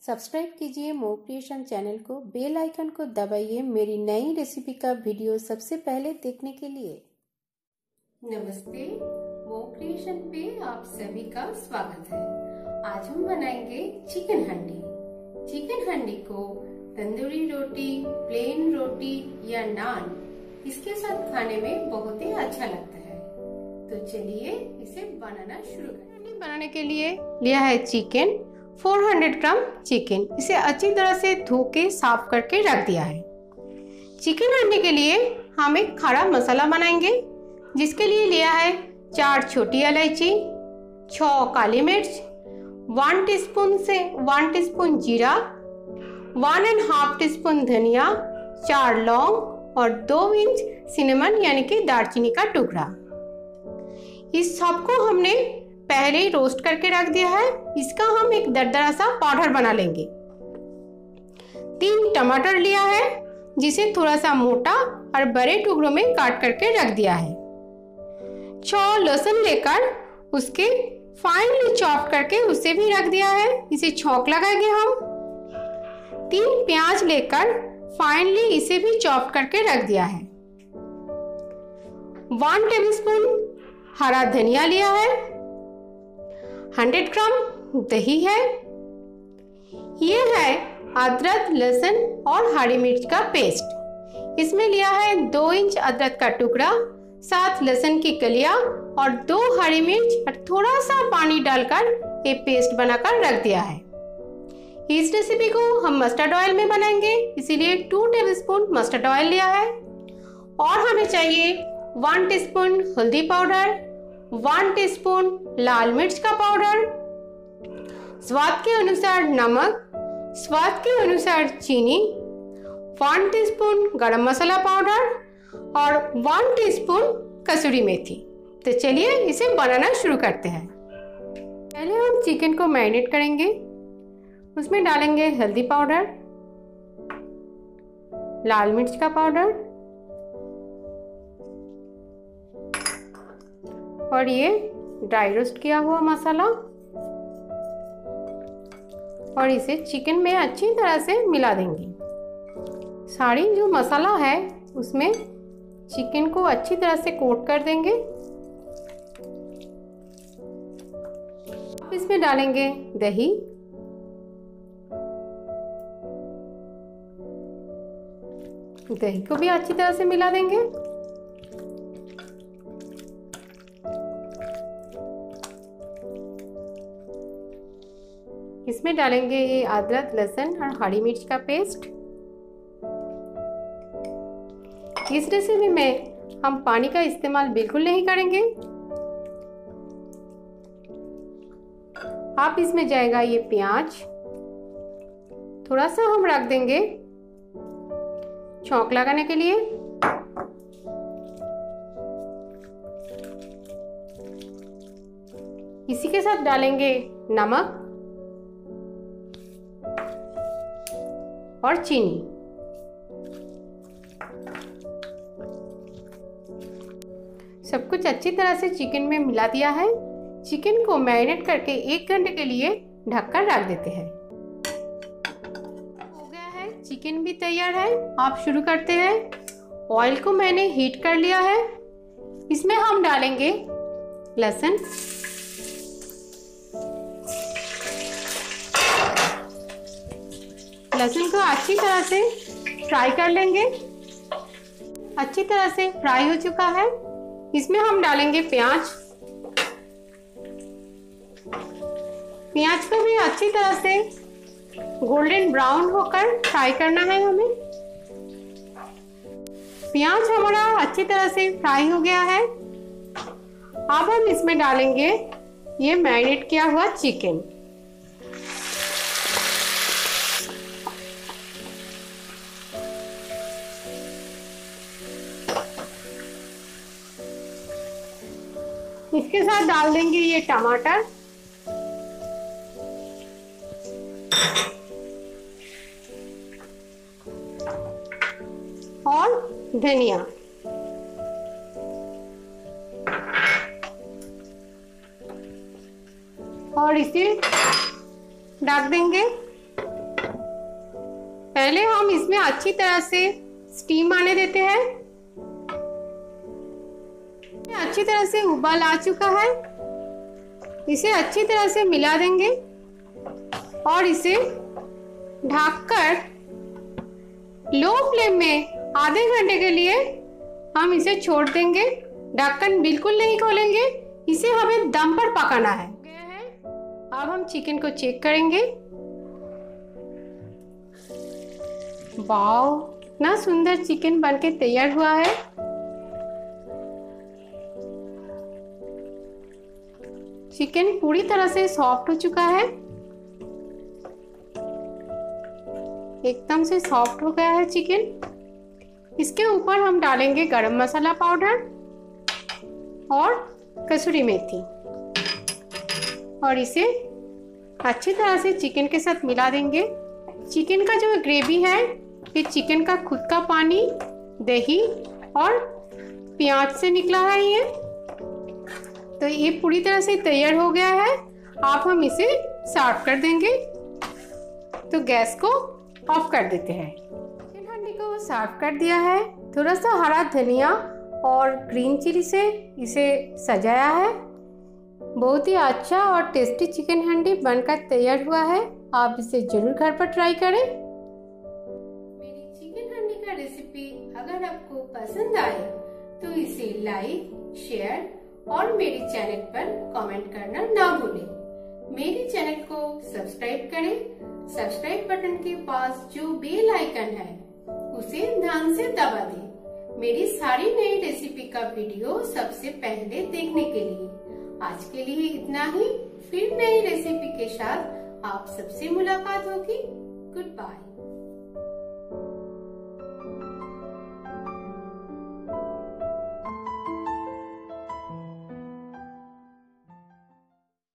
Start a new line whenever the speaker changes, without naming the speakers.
Subscribe कीजिए मोम creation channel को, बेल आइकन को दबाइए मेरी नई रेसिपी का वीडियो सबसे पहले देखने के लिए। नमस्ते, मोम क्रिएशन पे आप सभी का स्वागत है। आज हम बनाएंगे चिकन हंडी। चिकन हंडी को तंदूरी रोटी, प्लेन रोटी या नान, इसके साथ खाने में बहुत ही अच्छा लगता है। तो चलिए इसे बनाना शुरू करें। हंडी बनाने के लिए लिया है चिकन, 400 ग्राम चिकन। इसे अच्छी तरह से धो के साफ करके रख दिया है। चिकन हंडी के लिए हम एक खड़ा मसाला बनाएंगे, जिसके लिए लिया है 4 छोटी इलायची, 6 काली मिर्च, 1 टीस्पून से 1 टीस्पून जीरा, 1.5 टीस्पून धनिया, 4 लौंग और 2 इंच सिनेमन यानी कि दालचीनी का टुकड़ा। इस सबको हमने पहले ही रोस्ट करके रख दिया है। इसका हम एक दरदरा सा पाउडर बना लेंगे। 3 टमाटर लिया है, जिसे थोड़ा सा मोटा और बड़े टुकड़ों में काट करके रख दिया है। 6 लहसुन लेकर उसके फाइनली चॉप करके उसे भी रख दिया है। इसे छौंक लगाएंगे हम। 3 प्याज लेकर फाइनली इसे भी चॉप करके रख दिया है। 1 टेबलस्पून हरा धनिया लिया है। 100 ग्राम दही है। ये है अदरक, लहसुन और हरी मिर्च का पेस्ट। इसमें लिया है 2 इंच अदरक का टुकड़ा, 7 लहसुन की कलियां और 2 हरी मिर्च और थोड़ा सा पानी डालकर ये पेस्ट बनाकर रख दिया है। इस रेसिपी को हम मस्टर्ड ऑयल में बनाएंगे, इसीलिए 2 टेबलस्पून मस्टर्ड ऑयल लिया है। और हमें चाहिए 1 टीस्पून हल्दी पाउडर, 1 टीस्पून लाल मिर्च का पाउडर, स्वाद के अनुसार नमक, स्वाद के अनुसार चीनी, 1 टीस्पून गरम मसाला पाउडर और 1 टीस्पून कसूरी मेथी। तो चलिए इसे बनाना शुरू करते हैं। पहले हम चिकन को मैरिनेट करेंगे। उसमें डालेंगे हल्दी पाउडर, लाल मिर्च का पाउडर और ये ड्राई रोस्ट किया हुआ मसाला, और इसे चिकन में अच्छी तरह से मिला देंगे। सारी जो मसाला है उसमें चिकन को अच्छी तरह से कोट कर देंगे। अब इसमें डालेंगे दही, दही को भी अच्छी तरह से मिला देंगे। इसमें डालेंगे ये अदरक, लहसुन और हरी मिर्च का पेस्ट। इस रेसिपी में हम पानी का इस्तेमाल बिल्कुल नहीं करेंगे। अब इसमें जाएगा ये प्याज, थोड़ा सा हम रख देंगे छौंक लगाने के लिए। इसी के साथ डालेंगे नमक और चीनी। सब कुछ अच्छी तरह से चिकन में मिला दिया है। चिकन को मैरिनेट करके 1 घंटे के लिए ढककर रख देते हैं। हो गया है, चिकन भी तैयार है। आप शुरू करते हैं। ऑयल को मैंने हीट कर लिया है। इसमें हम डालेंगे लहसुन, लहसुन को अच्छी तरह से फ्राई कर लेंगे। अच्छी तरह से फ्राई हो चुका है। इसमें हम डालेंगे प्याज। प्याज को भी अच्छी तरह से गोल्डन ब्राउन होकर फ्राई करना है हमें। प्याज हमारा अच्छी तरह से फ्राई हो गया है। अब हम इसमें डालेंगे ये मैरिनेट किया हुआ चिकन। इसके साथ डाल देंगे ये टमाटर और धनिया। और इसे ढक देंगे पहले हम इसमें अच्छी तरह से स्टीम आने देते हैं। अच्छी तरह से उबाल आ चुका है, इसे अच्छी तरह से मिला देंगे और इसे ढककर लो फ्लेम में आधे घंटे के लिए हम इसे छोड़ देंगे। ढक्कन बिल्कुल नहीं खोलेंगे, इसे हमें दम पर पकाना है। अब हम चिकन को चेक करेंगे। वाओ, कितना सुंदर चिकन बनके तैयार हुआ है। चिकन पूरी तरह से सॉफ्ट हो चुका है, एकदम से सॉफ्ट हो गया है चिकन। इसके ऊपर हम डालेंगे गरम मसाला पाउडर और कसूरी मेथी और इसे अच्छी तरह से चिकन के साथ मिला देंगे। चिकन का जो ग्रेवी है, ये चिकन का खुद का पानी, दही और प्याज से निकला है ये। तो ये पूरी तरह से तैयार हो गया है। अब हम इसे सर्व कर देंगे। तो गैस को ऑफ कर देते हैं। चिकन हांडी को सर्व कर दिया है। थोड़ा सा हरा धनिया और ग्रीन चिली से इसे सजाया है। बहुत ही अच्छा और टेस्टी चिकन हांडी बनकर तैयार हुआ है। आप इसे जरूर घर पर ट्राई करें। मेरी चिकन हांडी का रेसिपी अगर आपको पसंद आए तो इसे लाइक, शेयर और मेरे चैनल पर कमेंट करना ना भूलें। मेरे चैनल को सब्सक्राइब करें। सब्सक्राइब बटन के पास जो बेल आइकन है उसे ध्यान से दबा दें मेरी सारी नई रेसिपी का वीडियो सबसे पहले देखने के लिए। आज के लिए इतना ही। फिर नई रेसिपी के साथ आप सबसे मुलाकात होगी। Good bye.